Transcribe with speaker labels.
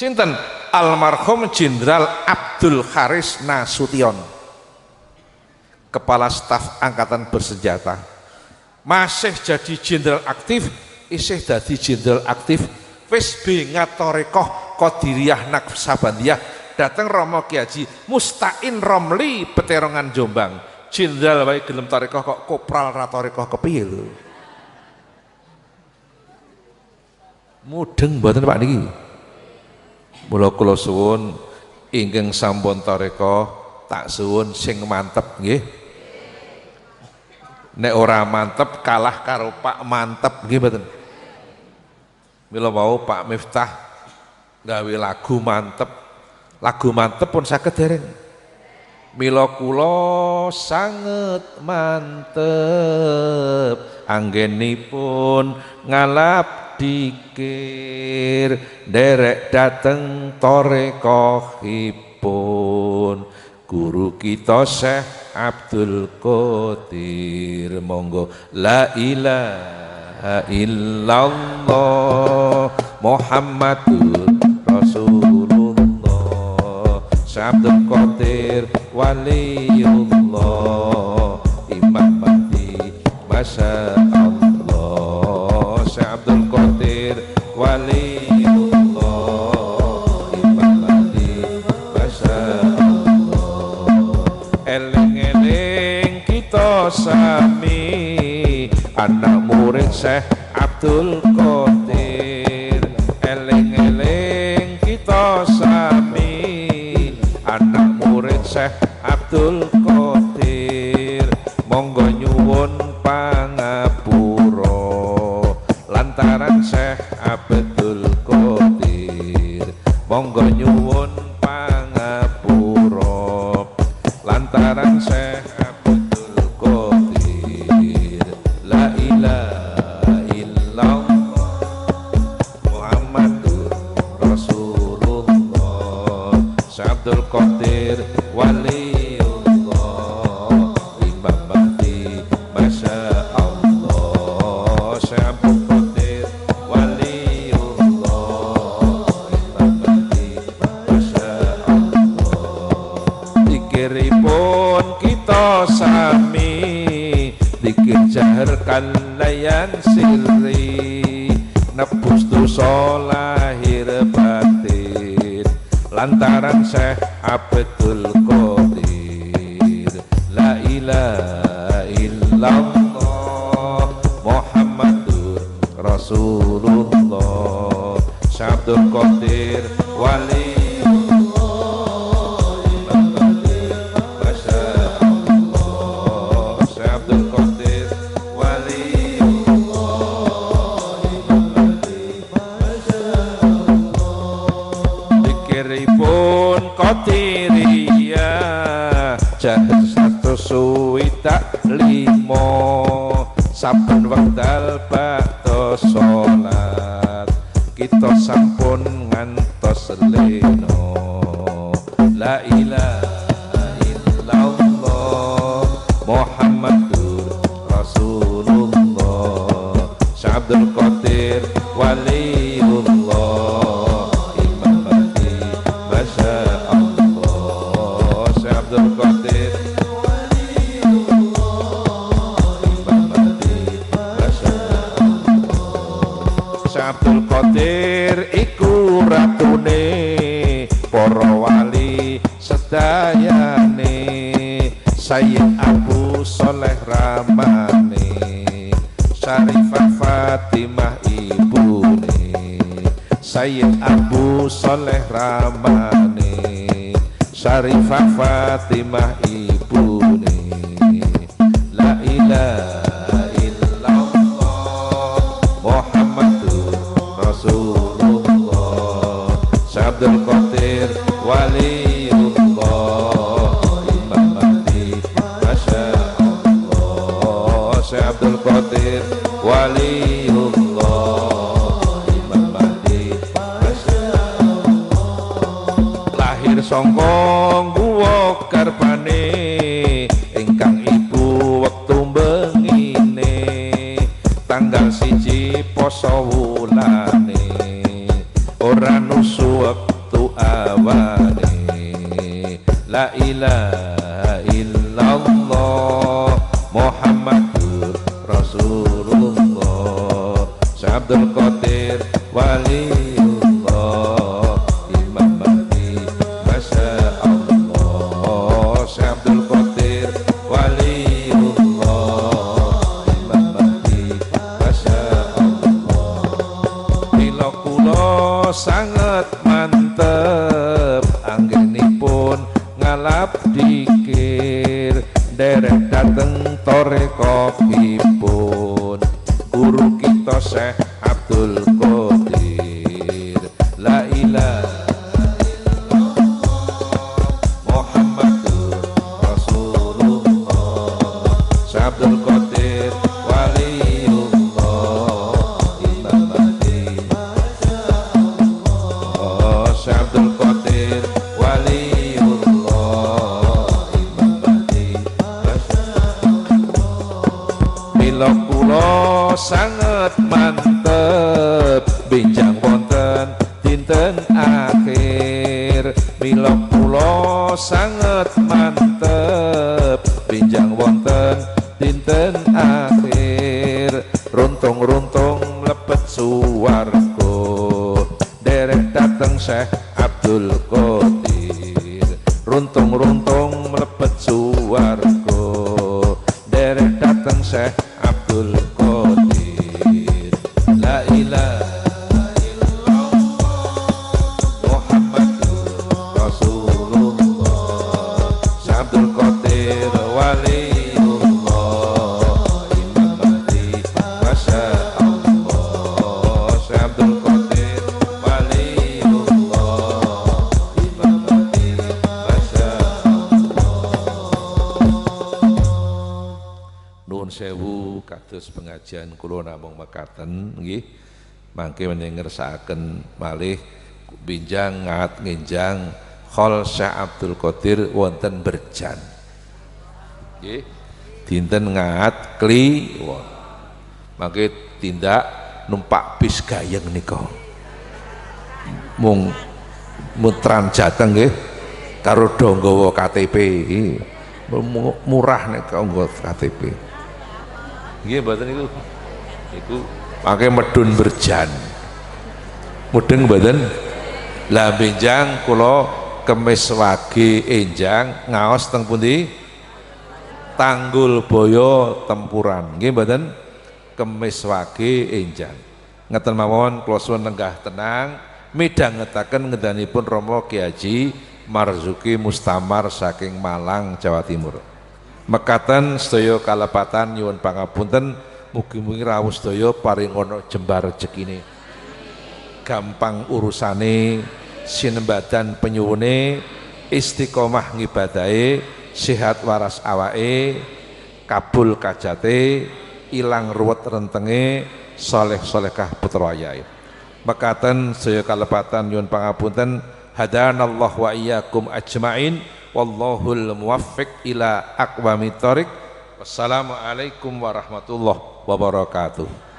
Speaker 1: Sinten? Almarhum Jenderal Abdul Haris Nasution, Kepala Staf Angkatan Bersenjata. Masih jadi jenderal aktif, isih jadi jenderal aktif, wis bengat Torekoh Qadiriyah Naksabandiyah, dateng Romo Ki Haji Mustain Romli Peterongan Jombang. Jenderal wae gelem Torekoh kok kopral ra Torekoh kepiye lho. Mudeng mboten Pak niki. Mula kula suwun ingkang sampun Torekoh tak suwun sing mantep nggih. Nek ora mantep kalah karo Pak Mantep nggih mboten. Mila wau Pak Miftah gawe lagu mantep. Lagu mantep pun saged dereng. Mila kula sanget mantep anggenipun ngalap dikir derek dateng Torekohipun guru kita Syekh Abdul Qadir. Monggo la ilaha illallah Muhammadur Rasulullah. Syekh Abdul Qadir waliullah Imam Mahdi Masya Allah. Syekh Abdul Qadir waliullah Imam Mahdi Masya Allah. Eling-eling kita sami anak murid Syekh Abdul Qadir. Eling-eling kita sami anak murid Syekh Abdul Qadir. Monggo nyuwun pangapura lantaran Syekh Abdul Qadir. Monggo nyuwun pangapura lantaran Syekh Abdul Qadir. La ilaha illallah Muhammadur Rasulullah. Syekh Abdul Qadir waliullah Imam Mahdi Masya Allah. Syekh Abdul Qadir waliullah Imam Mahdi Masya Allah. Dikiripun kita sami dikir jahar kalayan sirri nebus dosa lahir batin lantaran Syekh Abdul Qadir. La ilaha illallah Muhammadur Rasulullah. Syekh Abdul Qadir waliullah Imam Mahdi Masya Allah. Syekh Abdul Qadir waliullah Imam Mahdi Masya Allah. Dikiripun Qadiriyah jahat satu suwidak limo saben wekdal ba'da sholat kita sampun ngantos leno. La ilaha illallah Muhammadur Rasulullah. Syekh Abdul Qadir waliullah Imam Mahdi Masya Allah. Syekh Abdul Qadir waliullah Imam Mahdi Masya Allah. Syekh Abdul Qadir iku ratune para wali sedayane. Sayyid Abu Soleh Ramane, Syarifah Fatimah ibune. Sayyid Abu Soleh Ramane, Syarifah Fatimah ibune. La ilaha illallah Muhammadur Rasulullah. Syekh Abdul Qadir waliullah Imam Mahdi Masya Allah. Syekh Abdul Qadir waliullah Imam Mahdi Masya Allah. Lahir sangka guwa garbane ingkang ibu wektu bengine tanggal 1 poso wulane ora nusuk Qadir waliullah Imam Mahdi Masya Allah Syekh Abdul Qadir waliullah Imam Mahdi Masya Allah Mila kula sangat mantep anggenipun ngalap dikir derek dateng torekokipun guru kita Syekh Abdul Qadir la ilaha illallah Muhammadur Rasulullah Syekh Abdul Qadir waliullah Imam Mahdi oh Syekh Abdul Qadir waliullah Imam Mahdi mila kula sangat mantep benjang wonten dinten akhir mila kula sangat mantep benjang wonten dinten akhir runtung-runtung mlebet suwarga derek dateng Syekh Abdul Qadir runtung-runtung mlebet suwarga derek dateng Syekh Abdul Qadir la ilaha illallah Muhammadur Rasulullah Syekh Abdul Qadir waliullah Imam Mahdi Masya Allah Syekh Abdul Qadir waliullah Imam Mahdi Masya Nuwun sewu kados pengajian kula namung mekaten nggih mangke ngersakaken malih binjang ngat nginjang khol Syekh Abdul Qadir wonten Berjan nggih dinten ngat kliwon mangke tindak numpak bis gayeng nika mung mutran jateng nggih karo do nggawa KTP murah nek nggawa KTP nggih mboten iku mangke medun Berjan mudeng mboten lah benjang kula kemis wage enjang ngaos teng pundi Tanggul Boyo Tempuran nggih mboten kemis wage enjang ngeten mawon kula suwun lenggah tenang midhangetaken ngendanipun Rama Ki Haji Marzuki Mustamar saking Malang Jawa Timur mekaten sedaya kalepatan nyuwun pangapunten mugi-mugi rawuh sedaya paring ana jembar rezekine gampang urusane sinembadan penyuwune istiqomah ngibadahe sehat waras awake kabul kajate ilang ruwet rentenge saleh-salehah putra ayahe mekaten sedaya kalepatan nyuwun pangapunten hadanallahu wa iyyakum ajmain wallahul muwaffiq ila aqwamit thoriq. Wassalamualaikum warahmatullahi wabarakatuh.